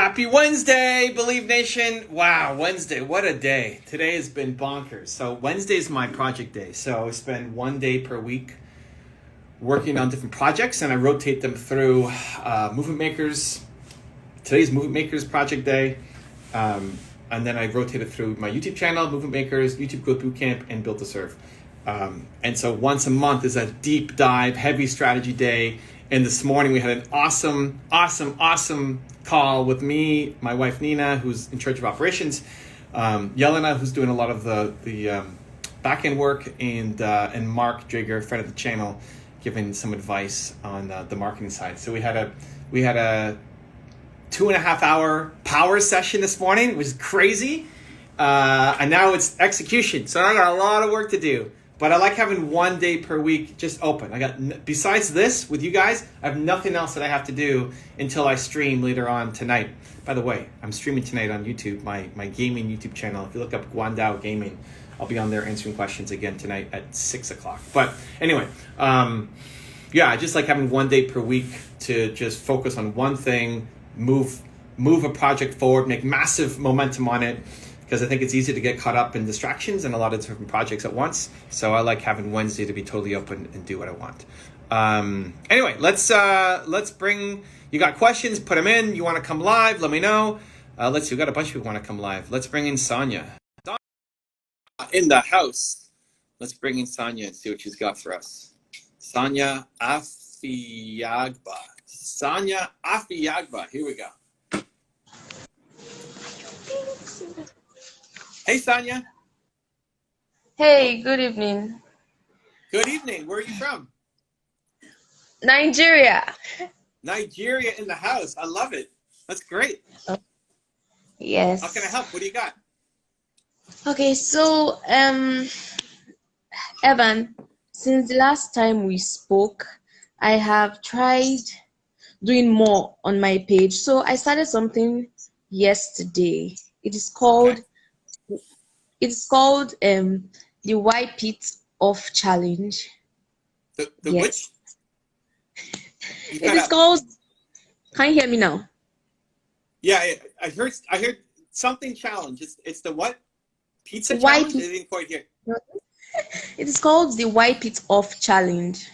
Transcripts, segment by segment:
Happy Wednesday, Believe Nation. Wow, Wednesday, what a day. Today has been bonkers. So Wednesday is my project day. So I spend 1 day per week working on different projects and I rotate them through Movement Makers. Today's Movement Makers project day. And then I rotate it through my YouTube channel, Movement Makers, YouTube Growth Bootcamp, and Built to Serve. And so once a month is a deep dive, heavy strategy day. And this morning we had an awesome call with me, my wife Nina, who's in charge of operations, Yelana, who's doing a lot of the back end work, and Mark Jager, friend of the channel, giving some advice on the marketing side. So we had a 2.5 hour power session this morning, which is crazy, and now it's execution. So I got a lot of work to do. But I like having 1 day per week just open. Besides this with you guys, I have nothing else that I have to do until I stream later on tonight. By the way, I'm streaming tonight on YouTube, my gaming YouTube channel. If you look up Guandao Gaming, I'll be on there answering questions again tonight at 6 o'clock. But anyway, I just like having 1 day per week to just focus on one thing, move a project forward, make massive momentum on it. Because I think it's easy to get caught up in distractions and a lot of different projects at once. So I like having Wednesday to be totally open and do what I want. Anyway, let's bring, you got questions, put them in. You want to come live, let me know. Let's see, we got a bunch of people want to come live. Let's bring in Sonya. In the house. Let's bring in Sonya and see what she's got for us. Sonya Afiyagba. Sonya Afiyagba, here we go. Hey, Sonya. Hey, good evening. Good evening. Where are you from? Nigeria. Nigeria in the house. I love it. That's great. Yes. How can I help? What do you got? Okay, so Evan, since the last time we spoke, I have tried doing more on my page. So I started something yesterday. It is called the Wipe It Off Challenge. The yes. which? It is called. Can you hear me now? Yeah, I heard something challenge. It's the what? Pizza challenge? I didn't quite hear. It is called the Wipe It Off Challenge.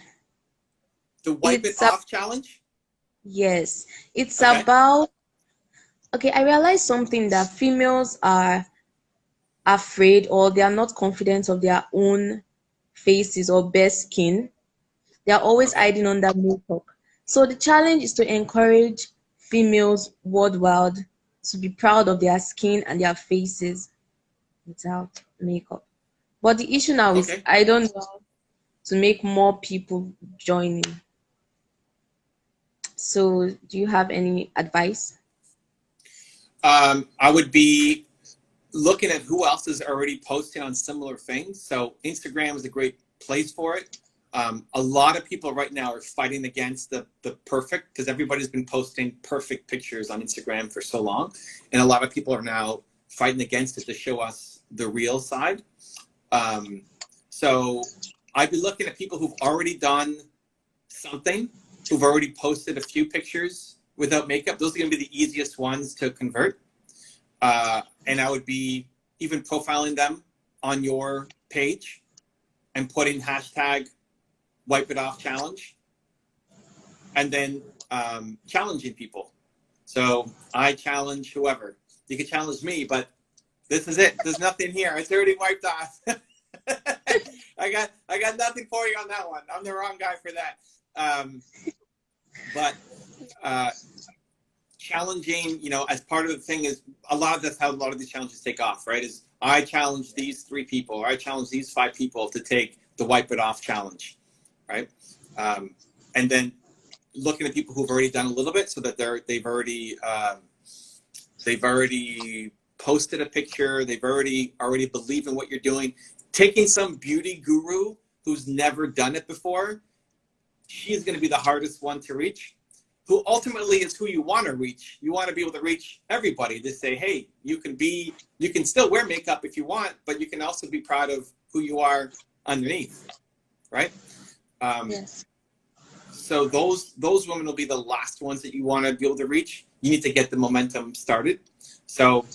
The Wipe It Off Challenge? Yes. It's about. Okay, I realized something, that females are afraid or they are not confident of their own faces or bare skin. They are always hiding under makeup. So the challenge is to encourage females worldwide to be proud of their skin and their faces without makeup. But the issue now is I don't know how to make more people join in. So do you have any advice? I would be looking at who else is already posting on similar things. So Instagram is a great place for it. A lot of people right now are fighting against the perfect, because everybody's been posting perfect pictures on Instagram for so long. And a lot of people are now fighting against it to show us the real side. So I'd be looking at people who've already done something, who've already posted a few pictures without makeup. Those are going to be the easiest ones to convert. And I would be even profiling them on your page and putting hashtag Wipe It Off Challenge, and then challenging people. So I challenge whoever. You can challenge me, but this is it. There's nothing here. It's already wiped off. I got nothing for you on that one. I'm the wrong guy for that. But challenging, as part of the thing is that's how a lot of these challenges take off, right? Is I challenge these 3 people, or I challenge these 5 people to take the Wipe It Off challenge, right? And then looking at people who've already done a little bit, so that they've already posted a picture, they've already believe in what you're doing. Taking some beauty guru who's never done it before, she's going to be the hardest one to reach. Who ultimately is who you want to reach. You want to be able to reach everybody to say, hey, you can still wear makeup if you want, but you can also be proud of who you are underneath, right? Yes. So those women will be the last ones that you want to be able to reach. You need to get the momentum started. So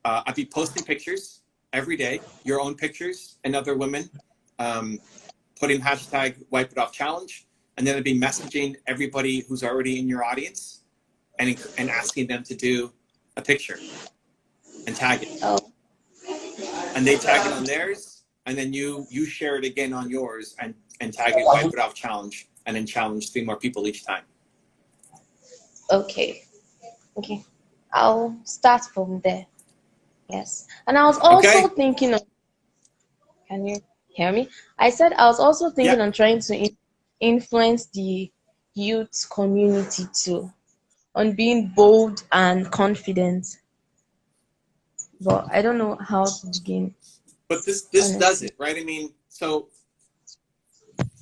I'll be posting pictures every day, your own pictures and other women, putting hashtag wipe it off challenge. And then I'll be messaging everybody who's already in your audience and asking them to do a picture and tag it. Oh, And they tag it on theirs, and then you share it again on yours and tag it wipe it off challenge, and then challenge 3 more people each time. okay. Okay. I'll start from there. Yes. And I was also thinking of, can you hear me? I said I was also thinking on trying to influence the youth community too, on being bold and confident. But I don't know how to begin. But this does it, right? I mean, so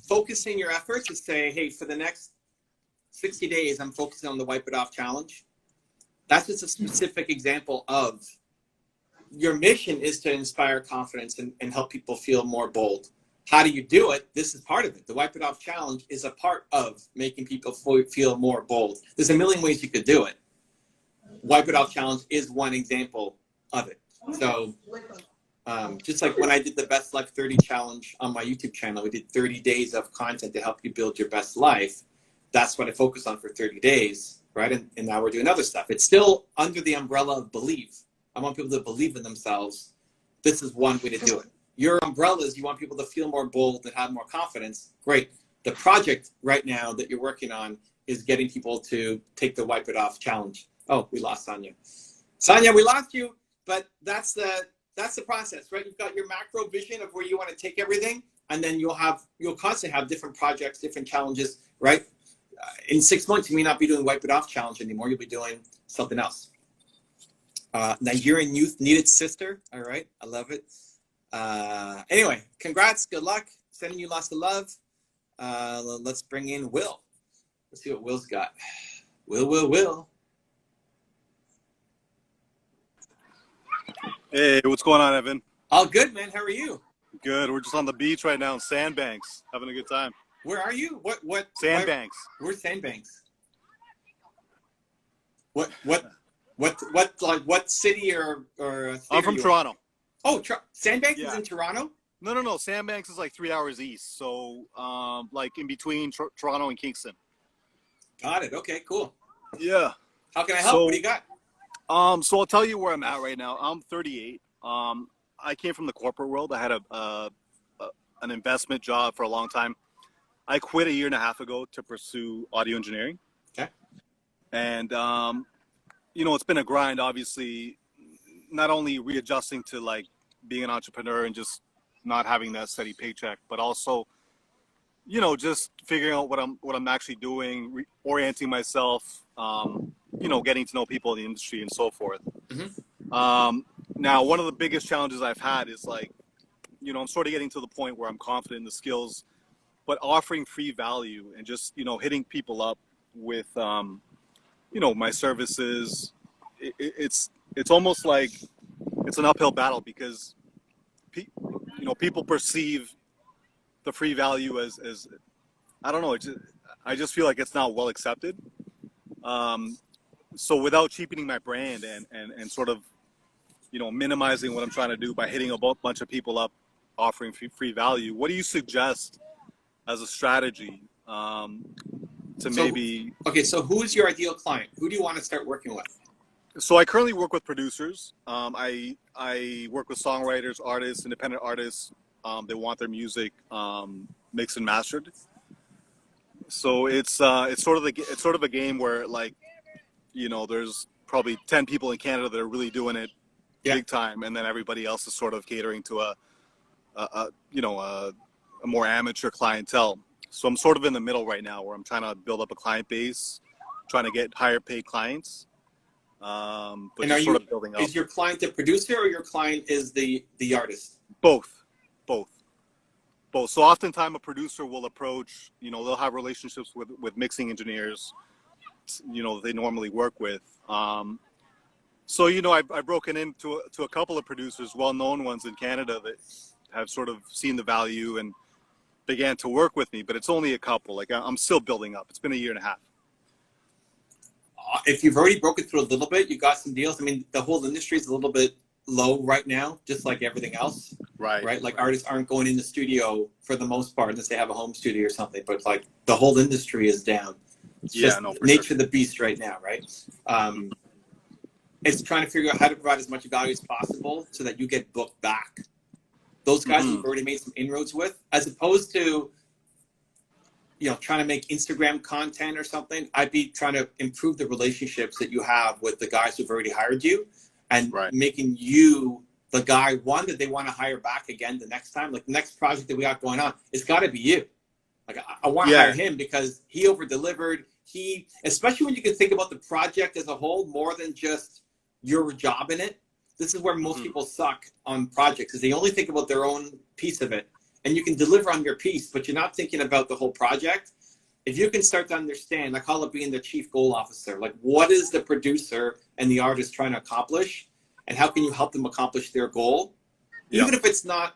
focusing your efforts to say, hey, for the next 60 days, I'm focusing on the wipe it off challenge. That's just a specific example of your mission is to inspire confidence and help people feel more bold. How do you do it? This is part of it. The wipe it off challenge is a part of making people feel more bold. There's a million ways you could do it. Wipe it off challenge is one example of it. So just like when I did the best luck 30 challenge on my YouTube channel, we did 30 days of content to help you build your best life. That's what I focused on for 30 days, right? And now we're doing other stuff. It's still under the umbrella of belief. I want people to believe in themselves. This is one way to do it. Your umbrella is you want people to feel more bold and have more confidence. Great. The project right now that you're working on is getting people to take the wipe it off challenge. Oh, we lost Sonya. Sonya, we lost you, but that's the process, right? You've got your macro vision of where you want to take everything, and then you'll constantly have different projects, different challenges, right? In 6 months, you may not be doing wipe it off challenge anymore. You'll be doing something else. Nigerian youth needed sister. All right. I love it. Anyway, congrats. Good luck. Sending you lots of love. Let's bring in Will. Let's see what Will's got. Will. Hey, what's going on, Evan? All good, man. How are you? Good. We're just on the beach right now in Sandbanks, having a good time. Where are you? What? Sandbanks. Where's Sandbanks? What city or I'm from Toronto. Oh, Sandbanks is in Toronto? No. Sandbanks is like 3 hours east. So, like in between Toronto and Kingston. Got it. Okay, cool. Yeah. How can I help? What do you got? So I'll tell you where I'm at right now. I'm 38. I came from the corporate world. I had an investment job for a long time. I quit a year and a half ago to pursue audio engineering. Okay. And, it's been a grind, obviously, not only readjusting to like being an entrepreneur and just not having that steady paycheck, but also, just figuring out what I'm actually doing, orienting myself, getting to know people in the industry and so forth. Mm-hmm. Now, one of the biggest challenges I've had is like, I'm sort of getting to the point where I'm confident in the skills, but offering free value and just, hitting people up with, my services. It's almost like it's an uphill battle because, people perceive the free value as I don't know. I just feel like it's not well accepted. So without cheapening my brand and sort of, minimizing what I'm trying to do by hitting a bunch of people up, offering free value, what do you suggest as a strategy maybe? Okay, so who's your ideal client? Who do you want to start working with? So I currently work with producers. I work with songwriters, artists, independent artists. They want their music mixed and mastered. So it's sort of a game where like, there's probably 10 people in Canada that are really doing it big time, and then everybody else is sort of catering to a more amateur clientele. So I'm sort of in the middle right now where I'm trying to build up a client base, trying to get higher paid clients. But and are sort of building up. Is your client the producer or your client is the artist? Both. So oftentimes a producer will approach, they'll have relationships with mixing engineers, they normally work with. So, I've broken into a couple of producers, well-known ones in Canada that have sort of seen the value and, began to work with me, but it's only a couple. Like I'm still building up. It's been a year and a half. If you've already broken through a little bit, you got some deals. I mean, the whole industry is a little bit low right now, just like everything else. Right. Like artists aren't going in the studio for the most part unless they have a home studio or something. But like the whole industry is down. It's just nature of the beast right now, right? It's trying to figure out how to provide as much value as possible so that you get booked back. Those guys you've already made some inroads with, as opposed to, you know, trying to make Instagram content or something. I'd be trying to improve the relationships that you have with the guys who've already hired you, and making you the guy, one, that they want to hire back again the next time. Like the next project that we got going on, it's got to be you. Like I want to hire him because he over-delivered. He, especially when you can think about the project as a whole more than just your job in it. This is where most people suck on projects, is they only think about their own piece of it. And you can deliver on your piece, but you're not thinking about the whole project. If you can start to understand, I call it being the chief goal officer. Like, what is the producer and the artist trying to accomplish? And how can you help them accomplish their goal? Even if it's not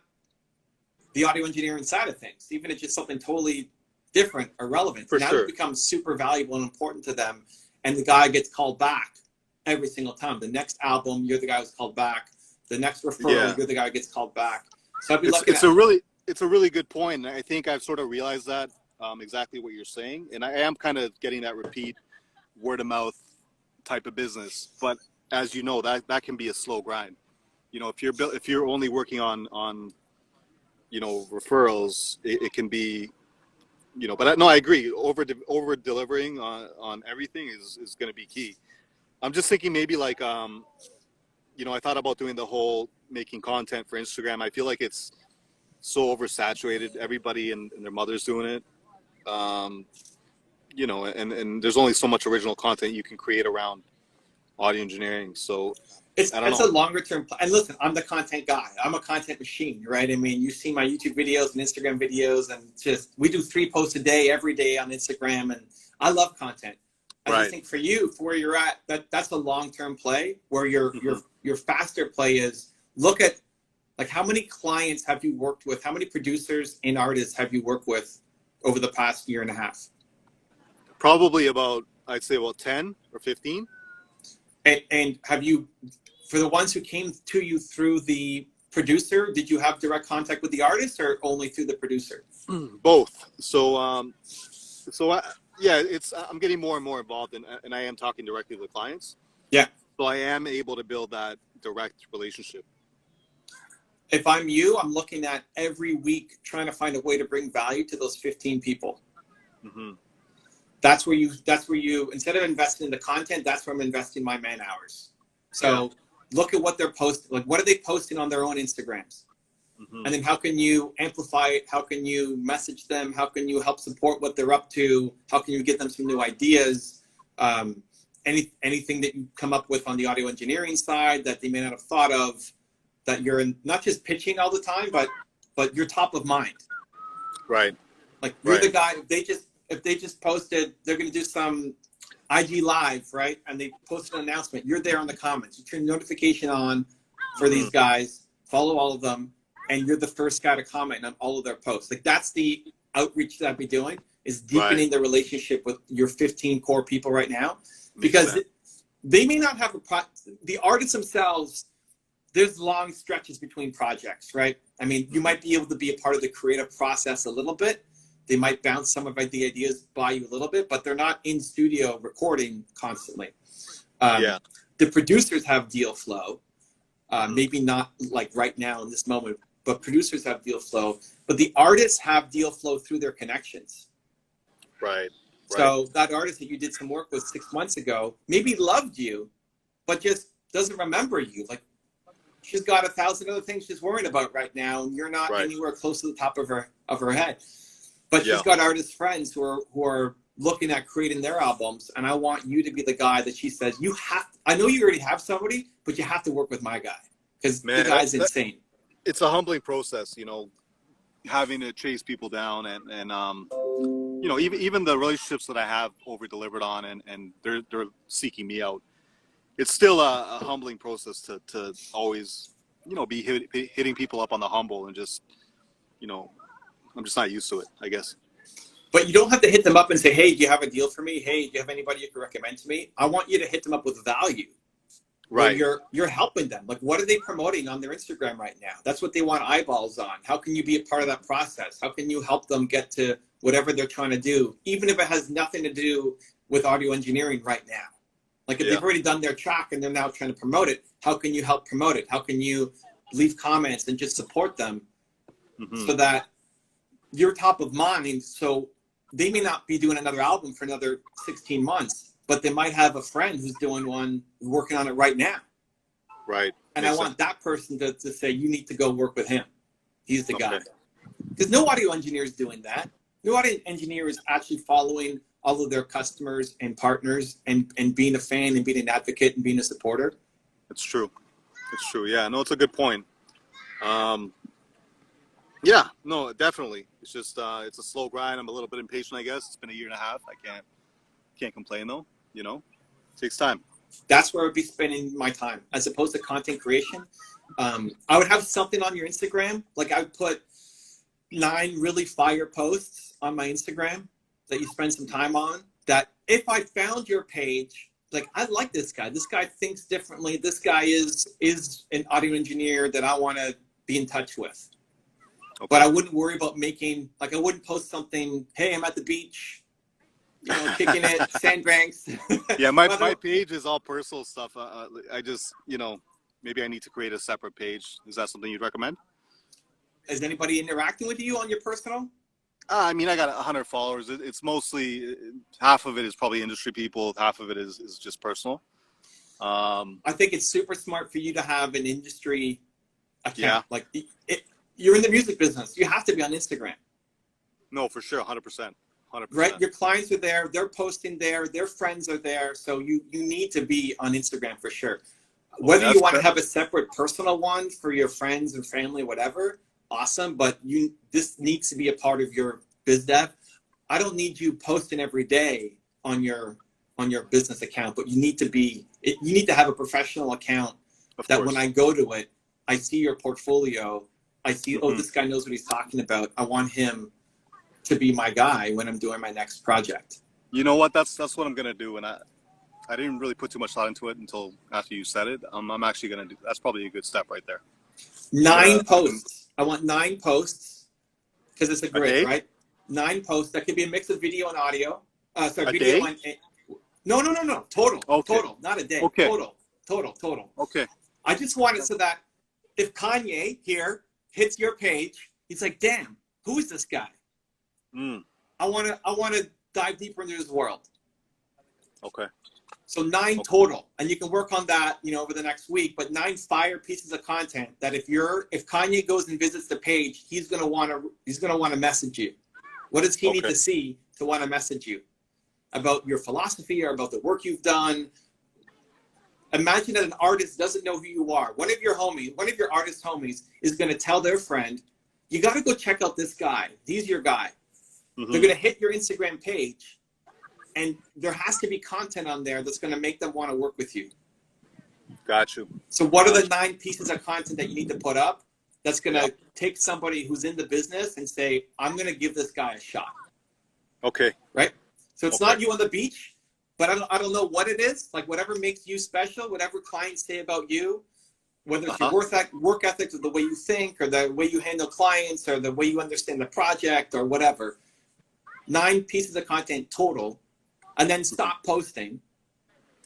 the audio engineering side of things, even if it's just something totally different or relevant. Now it becomes super valuable and important to them. And the guy gets called back every single time. The next album, you're the guy who's called back. The next referral, you're the guy who gets called back. So I'd be looking at it's a really good point. And I think I've sort of realized that exactly what you're saying. And I am kind of getting that repeat word of mouth type of business. But as you know, that can be a slow grind. You know, if you're only working on you know, referrals, it can be, you know, but no, I agree. Over delivering on everything is going to be key. I'm just thinking maybe like, you know, I thought about doing the whole making content for Instagram. I feel like it's so oversaturated. Everybody and their mother's doing it. You know, and there's only so much original content you can create around audio engineering. So it's a longer term. And listen, I'm the content guy. I'm a content machine, right? I mean, you see my YouTube videos and Instagram videos, and just we do 3 posts a day, every day on Instagram, and I love content. I just think for you, for where you're at, that's a long term play. Where your faster play is look at like how many clients have you worked with, how many producers and artists have you worked with over the past year and a half? Probably I'd say about 10 or 15. And have you, for the ones who came to you through the producer, did you have direct contact with the artist or only through the producer? Both. So, I'm getting more and more involved and I am talking directly with clients. Yeah. So I am able to build that direct relationship. If I'm you, I'm looking at every week trying to find a way to bring value to those 15 people. Mm-hmm. That's where you, instead of investing in the content, that's where I'm investing my man hours. So look at what they're posting. Like, what are they posting on their own Instagrams? Mm-hmm. And then how can you amplify it? How can you message them? How can you help support what they're up to? How can you get them some new ideas? Anything that you come up with on the audio engineering side that they may not have thought of, that you're not just pitching all the time, but you're top of mind. Right. Like you're the guy, if they just posted, they're going to do some IG live, right? And they post an announcement. You're there in the comments. You turn notification on for these guys, follow all of them, and you're the first guy to comment on all of their posts. Like that's the outreach that I'd be doing, is deepening the relationship with your 15 core people right now. Because they may not have the artists themselves, there's long stretches between projects, right? I mean, you might be able to be a part of the creative process a little bit. They might bounce some of the ideas by you a little bit, but they're not in studio recording constantly. The producers have deal flow. Maybe not like right now in this moment, but producers have deal flow. But the artists have deal flow through their connections. Right. So that artist that you did some work with 6 months ago maybe loved you, but just doesn't remember you. Like she's got 1,000 other things she's worrying about right now, and you're not anywhere close to the top of her head. But she's got artist friends who are looking at creating their albums, and I want you to be the guy that she says, I know you already have somebody, but you have to work with my guy, because the guy's insane. It's a humbling process, you know, having to chase people down and you know, even the relationships that I have over-delivered on and they're seeking me out. It's still a humbling process to always, you know, be hitting people up on the humble and just, you know, I'm just not used to it, I guess. But you don't have to hit them up and say, hey, do you have a deal for me? Hey, do you have anybody you can recommend to me? I want you to hit them up with value. Right. You're helping them. Like, what are they promoting on their Instagram right now? That's what they want eyeballs on. How can you be a part of that process? How can you help them get to whatever they're trying to do, even if it has nothing to do with audio engineering right now? Like, if they've already done their track and they're now trying to promote it, how can you help promote it? How can you leave comments and just support them so that you're top of mind? So they may not be doing another album for another 16 months, but they might have a friend who's doing one, working on it right now. Right. And I want that person to say, you need to go work with him. He's the guy. Because no audio engineer is doing that. No audio engineer is actually following all of their customers and partners and being a fan and being an advocate and being a supporter. It's true. It's true. Yeah, no, it's a good point. Yeah, no, definitely. It's just, it's a slow grind. I'm a little bit impatient, I guess. It's been a year and a half. I can't complain though, you know, it takes time. That's where I would be spending my time as opposed to content creation. I would have something on your Instagram. Like, I would put 9 really fire posts on my Instagram that you spend some time on, that if I found your page, like, I like this guy. This guy thinks differently. This guy is an audio engineer that I want to be in touch with. Okay. But I wouldn't worry about making, like, I wouldn't post something, hey, I'm at the beach, you know, kicking it, sandbanks. Yeah, my page is all personal stuff. I just, you know, maybe I need to create a separate page. Is that something you'd recommend? Is anybody interacting with you on your personal? I mean, I got 100 followers. It's mostly, half of it is probably industry people. Half of it is just personal. I think it's super smart for you to have an industry account. Yeah. Like, you're in the music business. You have to be on Instagram. No, for sure. 100%. 100%. Right? Your clients are there. They're posting there. Their friends are there. So you need to be on Instagram for sure. Whether you want to have a separate personal one for your friends and family, whatever, awesome. But this needs to be a part of your biz dev. I don't need you posting every day on your business account, but you need to have a professional account that when I go to it, I see your portfolio. I see, oh, this guy knows what he's talking about. I want him to be my guy when I'm doing my next project. You know what? That's what I'm gonna do, and I didn't really put too much thought into it until after you said it. I'm actually gonna do. That's probably a good step right there. 9 posts. I want 9 posts because it's a grid, right? 9 posts. That could be a mix of video and audio. Video and no. Total. Okay. Total, not a day. Okay. Total. Okay. I just want it so that if Kanye here hits your page, he's like, damn, who is this guy? I want to dive deeper into his world. Okay. So 9 total, and you can work on that, you know, over the next week. But 9 fire pieces of content that if Kanye goes and visits the page, he's gonna want to message you. What does he need to see to want to message you about your philosophy or about the work you've done? Imagine that an artist doesn't know who you are. One of your artist homies is going to tell their friend, you got to go check out this guy. He's your guy. They're going to hit your Instagram page, and there has to be content on there that's going to make them want to work with you. Got you. So what are the 9 pieces of content that you need to put up that's going to take somebody who's in the business and say, I'm going to give this guy a shot. Okay. Right? So it's not you on the beach. But I don't know what it is, like whatever makes you special, whatever clients say about you, whether it's your work ethic or the way you think or the way you handle clients or the way you understand the project or whatever. 9 pieces of content total, and then stop posting.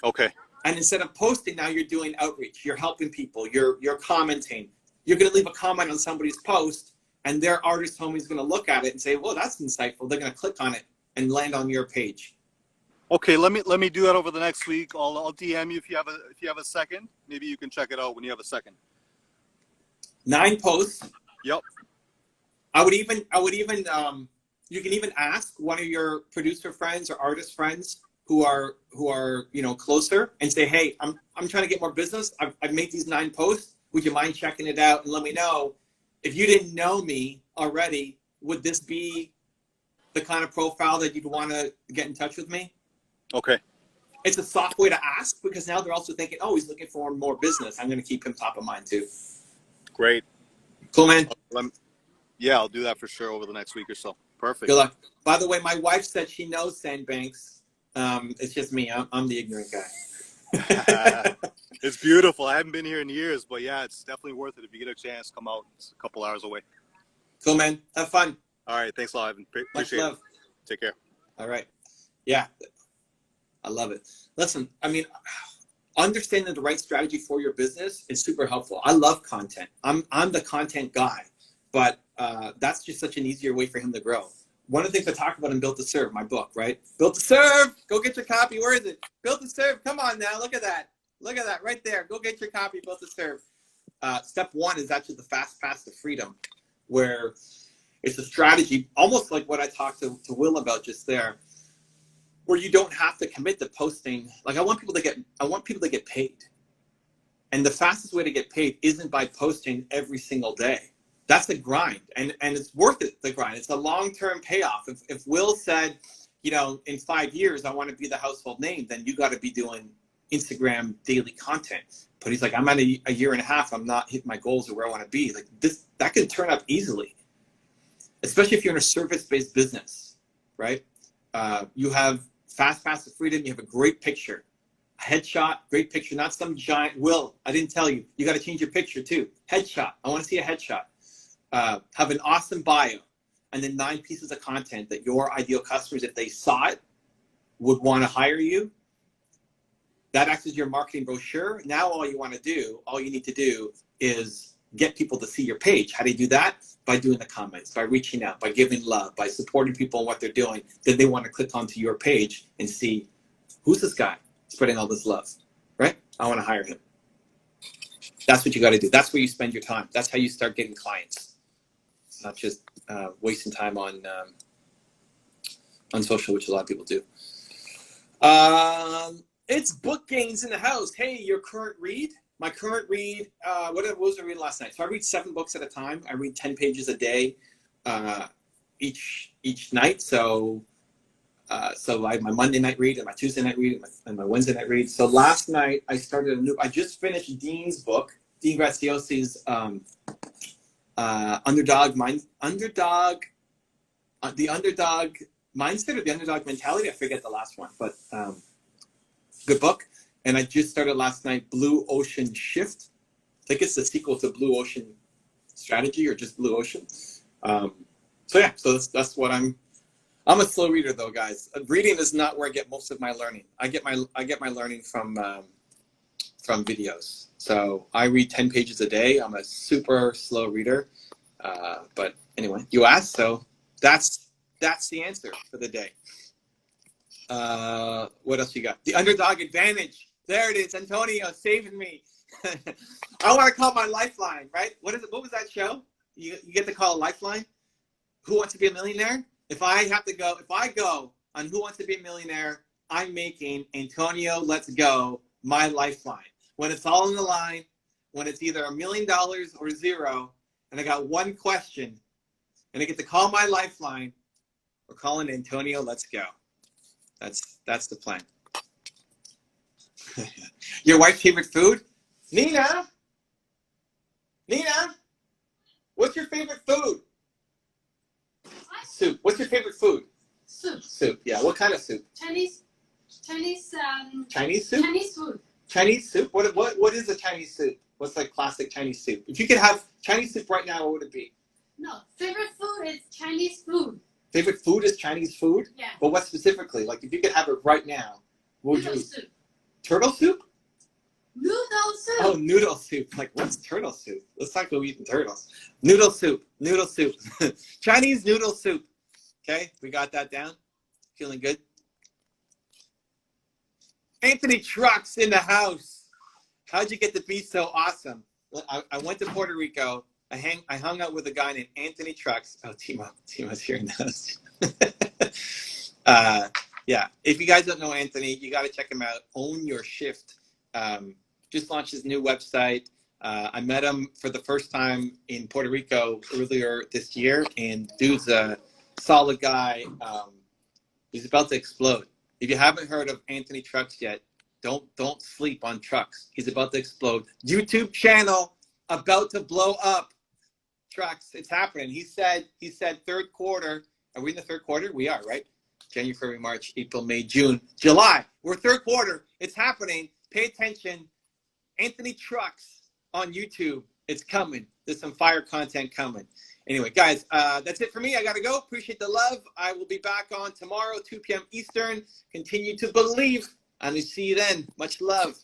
Okay. And instead of posting, now you're doing outreach. You're helping people. You're commenting. You're going to leave a comment on somebody's post, and their artist homie is going to look at it and say, well, that's insightful. They're going to click on it and land on your page. Okay, let me do that over the next week. I'll DM you if you have a second. Maybe you can check it out when you have a second. 9 posts. Yep. I would even you can even ask one of your producer friends or artist friends who are closer and say, hey, I'm trying to get more business. I've made these 9 posts. Would you mind checking it out and let me know? If you didn't know me already, would this be the kind of profile that you'd want to get in touch with me? Okay. It's a soft way to ask because now they're also thinking, oh, he's looking for more business. I'm going to keep him top of mind too. Great. Cool, man. Yeah, I'll do that for sure over the next week or so. Perfect. Good luck. By the way, my wife said she knows Sandbanks. It's just me. I'm the ignorant guy. It's beautiful. I haven't been here in years, but yeah, it's definitely worth it if you get a chance. Come out. It's a couple hours away. Cool, man. Have fun. All right. Thanks a lot, Ivan. Much Appreciate love. it. Take care. All right. Yeah, I love it. Listen, I mean, understanding the right strategy for your business is super helpful. I love content. I'm the content guy, but that's just such an easier way for him to grow. One of the things I talk about in Built to Serve, my book, right? Built to Serve. Go get your copy. Where is it? Built to Serve. Come on now. Look at that. Look at that right there. Go get your copy. Built to Serve. Step one is actually the fast path to freedom, where it's a strategy, almost like what I talked to Will about just there, where you don't have to commit to posting. Like I want people to get paid. And the fastest way to get paid isn't by posting every single day. That's a grind, and it's worth it, the grind. It's a long-term payoff. If Will said, you know, in 5 years, I want to be the household name, then you got to be doing Instagram daily content. But he's like, I'm at a year and a half. I'm not hitting my goals or where I want to be. Like this, that can turn up easily, especially if you're in a service-based business, right? You have fast path to freedom. You have a great picture, a headshot, great picture, not some giant. Will, I didn't tell you. You got to change your picture too. Headshot. I want to see a headshot. Have an awesome bio, and then 9 pieces of content that your ideal customers, if they saw it, would want to hire you. That acts as your marketing brochure. Now all you need to do is get people to see your page. How do you do that? By doing the comments, by reaching out, by giving love, by supporting people in what they're doing. Then they want to click onto your page and see, who's this guy spreading all this love, right? I want to hire him. That's what you got to do. That's where you spend your time. That's how you start getting clients. It's not just wasting time on social, which a lot of people do. It's Book Gains in the house. Hey, your current read? My current read, what was I reading last night? So I read 7 books at a time. I read 10 pages a day each night. So I have my Monday night read and my Tuesday night read and my Wednesday night read. So last night I just finished Dean Graziosi's the underdog mindset or the underdog mentality. I forget the last one, but good book. And I just started last night, Blue Ocean Shift. I think it's the sequel to Blue Ocean Strategy or just Blue Ocean. So that's what I'm a slow reader though, guys. Reading is not where I get most of my learning. I get my learning from videos. So I read 10 pages a day. I'm a super slow reader. But anyway, you asked, so that's the answer for the day. What else you got? The underdog advantage. There it is. Antonio saving me. I want to call my Lifeline, right? What was that show? You get to call a Lifeline? Who Wants to Be a Millionaire? If I go on Who Wants to Be a Millionaire, I'm making Antonio Let's Go my Lifeline. When it's all on the line, when it's either $1 million or zero, and I got one question, and I get to call my Lifeline, we're calling Antonio Let's Go. That's the plan. Your wife's favorite food? Nina, what's your favorite food? What? Soup. What's your favorite food? Soup. Soup. Yeah. What kind of soup? Chinese soup. Chinese food. Chinese soup. What is a Chinese soup? What's like classic Chinese soup? If you could have Chinese soup right now, what would it be? No, favorite food is Chinese food. Favorite food is Chinese food? Yeah. But what specifically? Like if you could have it right now, what would Noodle you? soup. Turtle soup? Noodle soup. Oh, noodle soup. Like what's turtle soup? Let's talk about eating turtles. Noodle soup. Chinese noodle soup. Okay, we got that down. Feeling good? Anthony Trucks in the house. How'd you get to be so awesome? I went to Puerto Rico. I hung out with a guy named Anthony Trucks. Oh, Timo's here now. Yeah, if you guys don't know Anthony, you got to check him out. Own Your Shift. Just launched his new website. I met him for the first time in Puerto Rico earlier this year, and dude's a solid guy. He's about to explode. If you haven't heard of Anthony Trucks yet, don't sleep on Trucks. He's about to explode. YouTube channel about to blow up. Trucks, it's happening. He said third quarter. Are we in the third quarter? We are, right? January, February, March, April, May, June, July. We're third quarter. It's happening. Pay attention. Anthony Trucks on YouTube. It's coming. There's some fire content coming. Anyway, guys, that's it for me. I got to go. Appreciate the love. I will be back on tomorrow, 2 p.m. Eastern. Continue to believe. And we see you then. Much love.